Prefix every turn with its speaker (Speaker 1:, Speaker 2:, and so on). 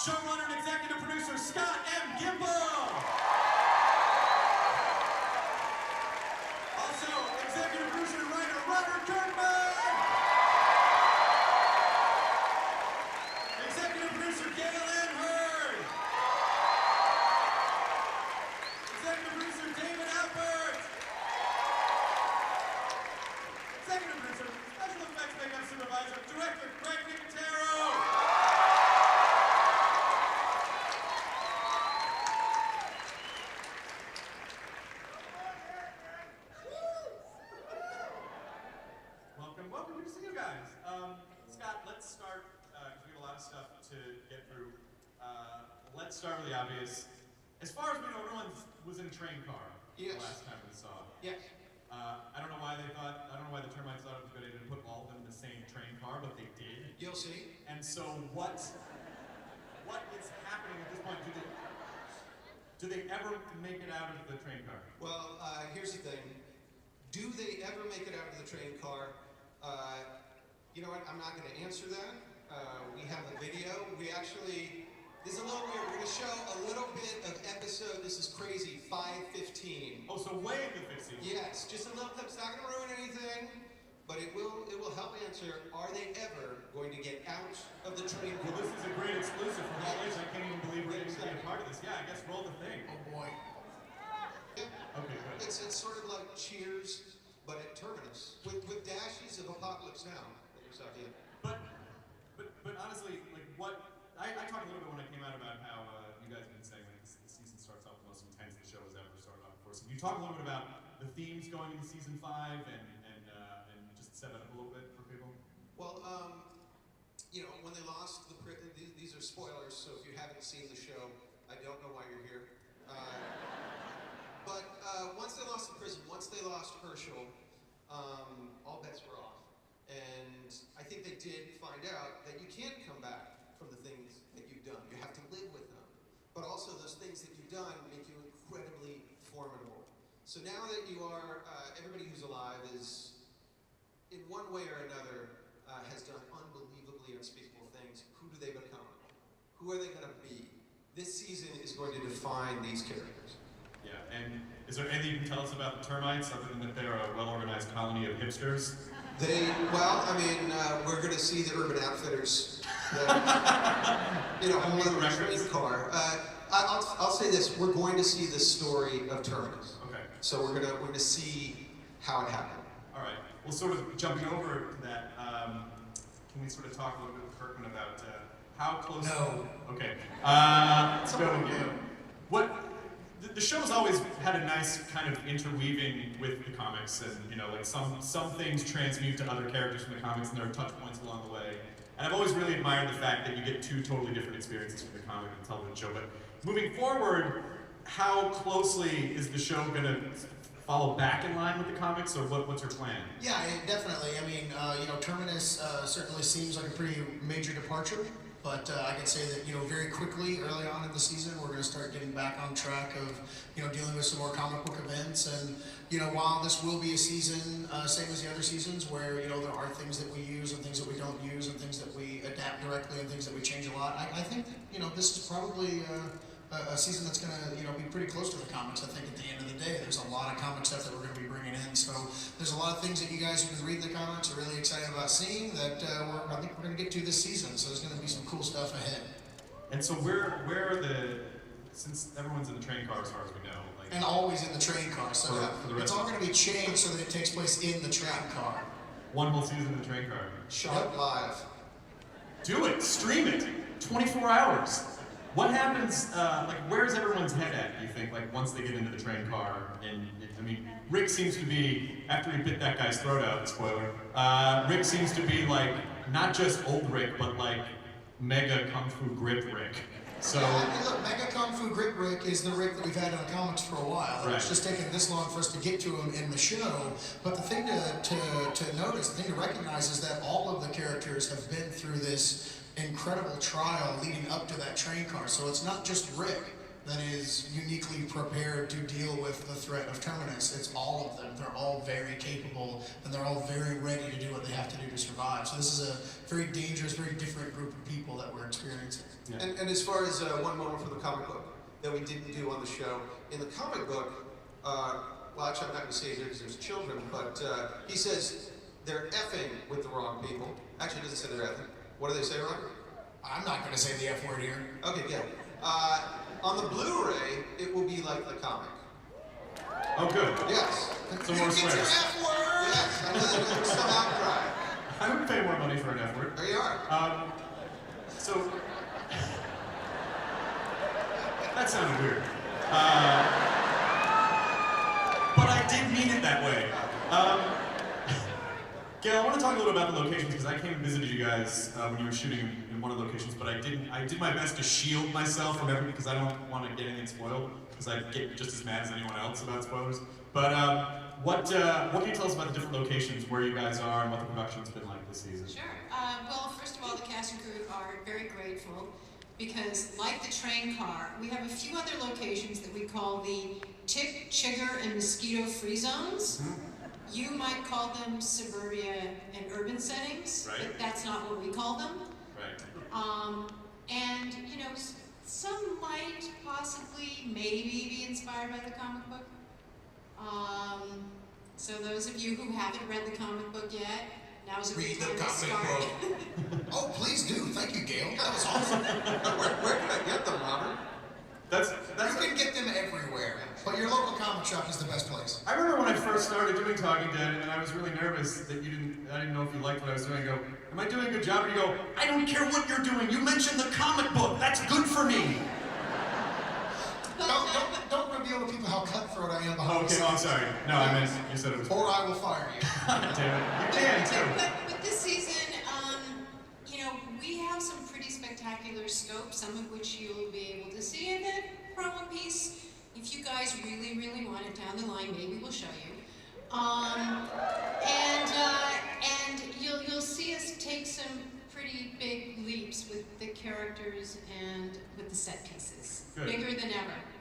Speaker 1: showrunner and executive producer Scott M. Gimble. Also, executive producer and writer Robert Kirkman. Executive producer Gail Ann Hurd. Executive producer David Albert. Executive producer, special effects makeup supervisor, director Greg Nicotero. Welcome to see you guys. Scott, let's start, because we have a lot of stuff to get through. Let's start with the obvious. As far as we know, everyone was in a train car the last time we saw.
Speaker 2: Yes.
Speaker 1: I don't know why the termites thought it was a good idea to put all of them in the same train car, but they did.
Speaker 2: You'll see.
Speaker 1: And so what is happening at this point? Do they ever make it out of the train car?
Speaker 2: Well, here's the thing. Do they ever make it out of the train car? You know what, I'm not going to answer that. We have a video. This is a little weird. We're going to show a little bit of episode, this is crazy, 515.
Speaker 1: Oh, so way in the 50s.
Speaker 2: Yes, just a little clip. It's not going to ruin anything, but it will help answer, are they ever going to get out of the train car?
Speaker 1: Well, this is a great exclusive for Broll. I can't even believe we're going to be a part of this. Yeah, I guess roll the thing.
Speaker 2: Oh, boy.
Speaker 1: Yeah. Okay, good.
Speaker 2: It's sort of like Cheers, but at Terminus, with dashes of Apocalypse Now that you're stuck in.
Speaker 1: But honestly, like I talked a little bit when I came out about how you guys have been saying like the season starts off the most intense the show has ever started off before. So can you talk a little bit about the themes going into season 5 and just set it up a little bit for people?
Speaker 2: Well, you know, when they lost these are spoilers, so if you haven't seen the show, I don't know why you're here. But once they lost the prison, once they lost Herschel, all bets were off. And I think they did find out that you can't come back from the things that you've done. You have to live with them. But also those things that you've done make you incredibly formidable. So now that you are, everybody who's alive is, in one way or another, has done unbelievably unspeakable things. Who do they become? Who are they going to be? This season is going to define these characters.
Speaker 1: Yeah, and is there anything you can tell us about the termites other than that they're a well-organized colony of hipsters?
Speaker 2: We're going to see the Urban Outfitters, only the train car. I'll say this: we're going to see the story of Terminus.
Speaker 1: Okay.
Speaker 2: So we're going to see how it happened.
Speaker 1: All right. Well, sort of jumping over to that, can we sort of talk a little bit with Kirkman about how close?
Speaker 2: No.
Speaker 1: Okay. Let's go again. The show's always had a nice kind of interweaving with the comics, and like some things transmute to other characters from the comics, and there are touch points along the way. And I've always really admired the fact that you get two totally different experiences from the comic and the television show. But moving forward, how closely is the show going to follow back in line with the comics, or what's your plan?
Speaker 3: Yeah, definitely. I mean, Terminus certainly seems like a pretty major departure. But I can say that, very quickly, early on in the season, we're going to start getting back on track of, dealing with some more comic book events. And, while this will be a season, same as the other seasons, where, there are things that we use and things that we don't use and things that we adapt directly and things that we change a lot, I think that, this is probably a season that's going to, be pretty close to the comics. I think at the end of the day, there's a lot of comic stuff that we're going to be bringing in. So there's a lot of things that you guys who can read the comics are really excited about seeing that I think we're going to get to this season. So there's going to be some cool stuff ahead.
Speaker 1: And so where are since everyone's in the train car as far as we know.
Speaker 3: And always in the train car. So it's all going to be changed so that it takes place in the train car.
Speaker 1: One whole season in the train car.
Speaker 2: Shot live.
Speaker 1: Do it. Stream it. 24 hours. What happens, where's everyone's head at, do you think, once they get into the train car? And, Rick seems to be, after he bit that guy's throat out, spoiler, Rick seems to be, not just old Rick, but, mega kung fu grip Rick. So,
Speaker 3: look, Mega Kung Fu Grip Rick is the Rick that we've had in the comics for a while. Right. It's just taken this long for us to get to him in the show. But the thing to notice, the thing to recognize is that all of the characters have been through this incredible trial leading up to that train car. So it's not just Rick that is uniquely prepared to deal with the threat of Terminus. It's all of them. They're all very capable, and they're all very ready to do what they have to do to survive. So this is a very dangerous, very different group of people that we're experiencing.
Speaker 1: Yeah.
Speaker 2: And as far as one moment from the comic book that we didn't do on the show, in the comic book, well, actually, I'm not going to say it here because there's children, but he says they're effing with the wrong people. Actually, it doesn't say they're effing. What do they say, Ron?
Speaker 3: I'm not going to say the F word here.
Speaker 2: Okay, good. On the Blu-ray, it will be like the comic.
Speaker 1: Oh, good.
Speaker 2: Yes.
Speaker 1: Some more
Speaker 3: Get your
Speaker 1: swears.
Speaker 3: F word!
Speaker 2: Yes, I know there's some outcry.
Speaker 1: I would pay more money for an F word.
Speaker 2: There you are.
Speaker 1: So that sounded weird. But I did mean it that way. Gail, I want to talk a little about the locations because I came and visited you guys when you were shooting in one of the locations, but I did my best to shield myself from everything because I don't want to get anything spoiled because I get just as mad as anyone else about spoilers. But what can you tell us about the different locations, where you guys are, and what the production's been like this season?
Speaker 4: Sure. Well, first of all, the cast and crew are very grateful because, like the train car, we have a few other locations that we call the tick, chigger, and mosquito-free zones. You might call them suburbia and urban settings,
Speaker 1: Right.
Speaker 4: but that's not what we call them.
Speaker 1: Right.
Speaker 4: And, you know, some might possibly, maybe be inspired by the comic book. So those of you who haven't read the comic book yet, now's a good
Speaker 3: Read the
Speaker 4: time to
Speaker 3: comic
Speaker 4: start.
Speaker 3: book. Oh, please do. Thank you, Gail. That was awesome.
Speaker 2: Where can I get them, Robert?
Speaker 3: You can get them everywhere, but your local comic shop is the best place.
Speaker 1: I remember when I first started doing Talking Dead, and I was really nervous that I didn't know if you liked what I was doing. I go, am I doing a good job? And you go, I don't care what you're doing. You mentioned the comic book. That's good for me.
Speaker 3: Don't reveal to people how cutthroat I am behind
Speaker 1: Oh,
Speaker 3: the
Speaker 1: okay,
Speaker 3: scenes.
Speaker 1: oh, I'm sorry. No, I meant you said it was.
Speaker 3: Or I will fire you.
Speaker 1: Damn it. You can too.
Speaker 4: But this season, you know, we have some pretty spectacular scope, some of which you'll be able to see, and then promo piece, if you guys really, really want it down the line, maybe we'll show you. And you'll see us take some pretty big leaps with the characters and with the set pieces.
Speaker 1: Good.
Speaker 4: Bigger than ever.